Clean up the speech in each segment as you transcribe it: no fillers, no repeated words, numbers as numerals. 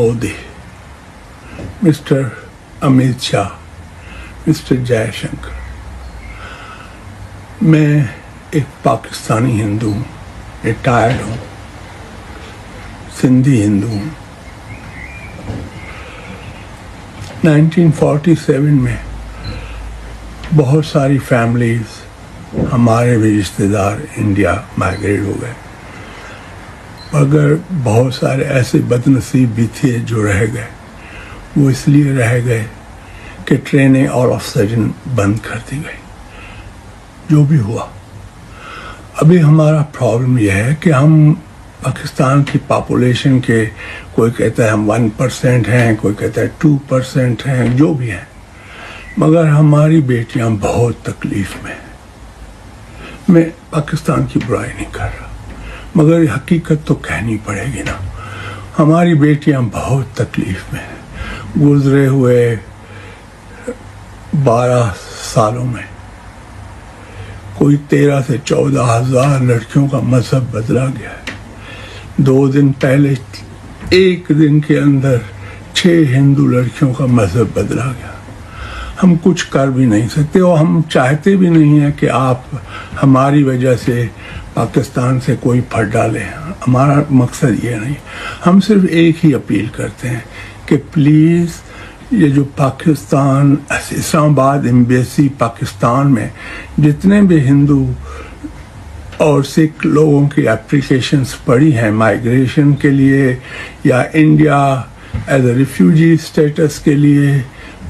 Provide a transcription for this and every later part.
Modi, Mr. Amit Shah, Mr. Jaishankar. मैं एक पाकिस्तानी हिंदू हूँ, रिटायर्ड हूँ, सिंधी हिंदू हूँ। 1947 में बहुत सारी फैमिलीज, हमारे भी रिश्तेदार इंडिया माइग्रेट हो गए, मगर बहुत सारे ऐसे बदनसीब भी थे जो रह गए। वो इसलिए रह गए कि ट्रेनें ऑल ऑफ सडन बंद कर दी गई। जो भी हुआ, अभी हमारा प्रॉब्लम यह है कि हम पाकिस्तान की पॉपुलेशन के, कोई कहता है हम 1% हैं, कोई कहता है 2% हैं, जो भी हैं, मगर हमारी बेटियां बहुत तकलीफ में हैं। मैं पाकिस्तान की बुराई नहीं कर रहा, मगर हकीकत तो कहनी पड़ेगी ना। हमारी बेटियां बहुत तकलीफ में हैं। गुजरे हुए 12 सालों में कोई 13 से 14 हज़ार लड़कियों का मजहब बदला गया है। 2 दिन पहले एक दिन के अंदर 6 हिंदू लड़कियों का मजहब बदला गया। हम कुछ कर भी नहीं सकते और हम चाहते भी नहीं है कि आप हमारी वजह से पाकिस्तान से कोई फट डालें। हमारा मकसद ये नहीं। हम सिर्फ एक ही अपील करते हैं कि प्लीज़ ये जो पाकिस्तान, इस्लामाबाद एम्बेसी पाकिस्तान में जितने भी हिंदू और सिख लोगों की एप्लीकेशंस पड़ी हैं माइग्रेशन के लिए या India as a refugee status के लिए,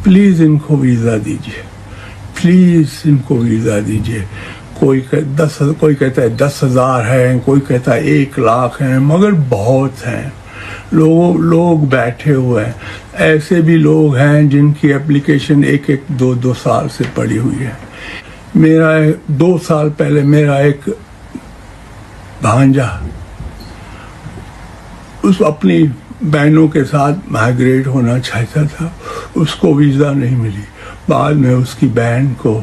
प्लीज़ इनको वीज़ा दीजिए, प्लीज़ इनको वीज़ा दीजिए। कोई कहता है 10,000 हैं, कोई कहता है 1 लाख हैं, मगर बहुत हैं। लोग बैठे हुए हैं। ऐसे भी लोग हैं जिनकी एप्लीकेशन 1-1, 2-2 साल से पड़ी हुई है। मेरा 2 साल पहले मेरा एक भांजा उस अपनी बहनों के साथ माइग्रेट होना चाहता था, उसको वीज़ा नहीं मिली। बाद में उसकी बहन को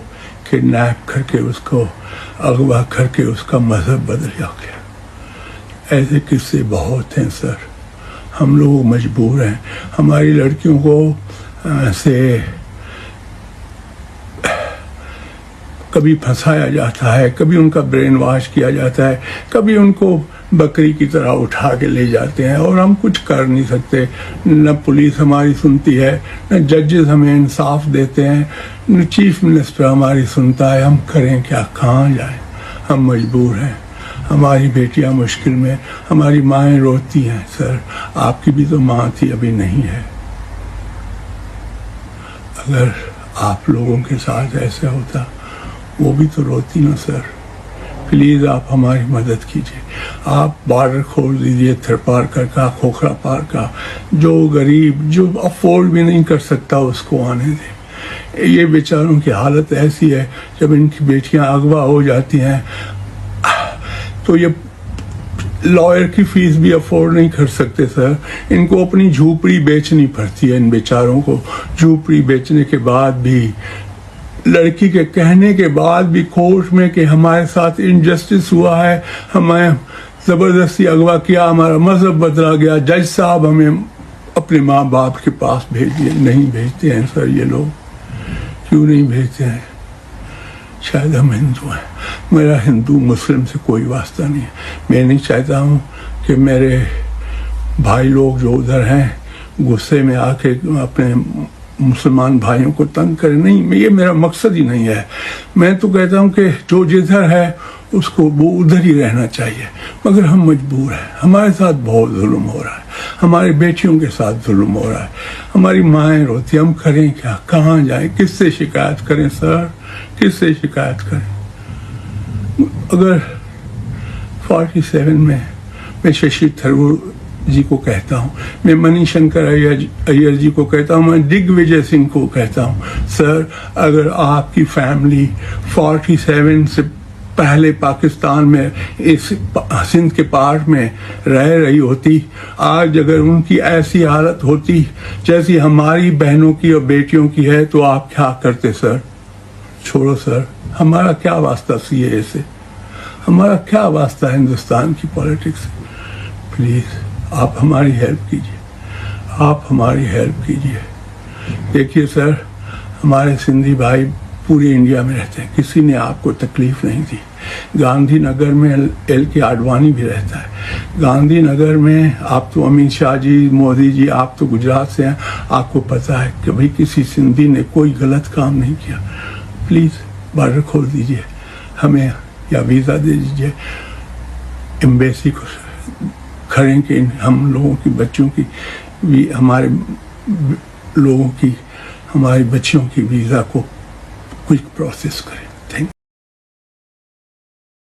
किडनैप करके, उसको अगवा करके उसका मजहब बदल गया। ऐसे किस्से बहुत हैं सर। हम लोग मजबूर हैं। हमारी लड़कियों को से कभी फंसाया जाता है, कभी उनका ब्रेन वॉश किया जाता है, कभी उनको बकरी की तरह उठा के ले जाते हैं और हम कुछ कर नहीं सकते। न पुलिस हमारी सुनती है, न जजेस हमें इंसाफ देते हैं, न चीफ मिनिस्टर हमारी सुनता है। हम करें क्या, कहाँ जाएं? हम मजबूर हैं। हमारी बेटियां मुश्किल में, हमारी माएँ रोती हैं। सर, आपकी भी तो माँ थी, अभी नहीं है। अगर आप लोगों के साथ ऐसे होता, वो भी तो रोती ना सर। प्लीज़ आप हमारी मदद कीजिए। आप बॉर्डर खोल दीजिए, थरपारकर का, खोखरा पार का। जो गरीब, जो अफोर्ड भी नहीं कर सकता, उसको आने दें। ये बेचारों की हालत ऐसी है, जब इनकी बेटियां अगवा हो जाती हैं तो ये लॉयर की फीस भी अफोर्ड नहीं कर सकते सर। इनको अपनी झूपड़ी बेचनी पड़ती है। इन बेचारों को झूपड़ी बेचने के बाद भी, लड़की के कहने के बाद भी कोर्ट में कि हमारे साथ इनजस्टिस हुआ है, हमें ज़बरदस्ती अगवा किया, हमारा मजहब बदला गया, जज साहब हमें अपने माँ बाप के पास भेजिए। नहीं भेजते हैं सर ये लोग। क्यों नहीं भेजते हैं? शायद हम हिंदू हैं। मेरा हिंदू मुस्लिम से कोई वास्ता नहीं है। मैं नहीं चाहता हूँ कि मेरे भाई लोग जो उधर हैं गुस्से में आके अपने मुसलमान भाइयों को तंग करें। नहीं, ये मेरा मकसद ही नहीं है। मैं तो कहता हूँ कि जो जिधर है उसको वो उधर ही रहना चाहिए, मगर हम मजबूर हैं। हमारे साथ बहुत जुल्म हो रहा है, हमारी बेटियों के साथ जुल्म हो रहा है, हमारी माएँ रोती। हम करें क्या, कहाँ जाएं, किससे शिकायत करें सर, किससे शिकायत करें? अगर 47 में मैं शशि थरूर जी को कहता हूँ, मैं मणिशंकर अय्यर जी को कहता हूँ, मैं दिग्विजय सिंह को कहता हूँ, सर अगर आपकी फैमिली 47 से पहले पाकिस्तान में इस सिंध के पार्ट में रह रही होती, आज अगर उनकी ऐसी हालत होती जैसी हमारी बहनों की और बेटियों की है, तो आप क्या करते सर? छोड़ो सर, हमारा क्या वास्ता सीएए से, हमारा क्या वास्ता हिंदुस्तान की पॉलिटिक्स से। प्लीज़ आप हमारी हेल्प कीजिए, آپ ہماری ہیلپ کیجیے. دیکھیے سر، ہمارے سندھی بھائی پورے انڈیا میں رہتے ہیں، کسی نے آپ کو تکلیف نہیں دی. گاندھی نگر میں ایل کے آڈوانی بھی رہتا ہے. گاندھی نگر میں آپ تو امت شاہ جی، مودی جی، آپ تو گجرات سے ہیں، آپ کو پتہ ہے کبھی کسی سندھی نے کوئی غلط کام نہیں کیا. پلیز بارڈر کھول دیجیے ہمیں، یا ویزا دے دیجیے. ایمبیسی کو کھڑیں کہ ہم لوگوں کی بچوں کی بھی، ہمارے لوگوں کی، ہماری بچیوں کی ویزا کو کوئک پروسیس کریں.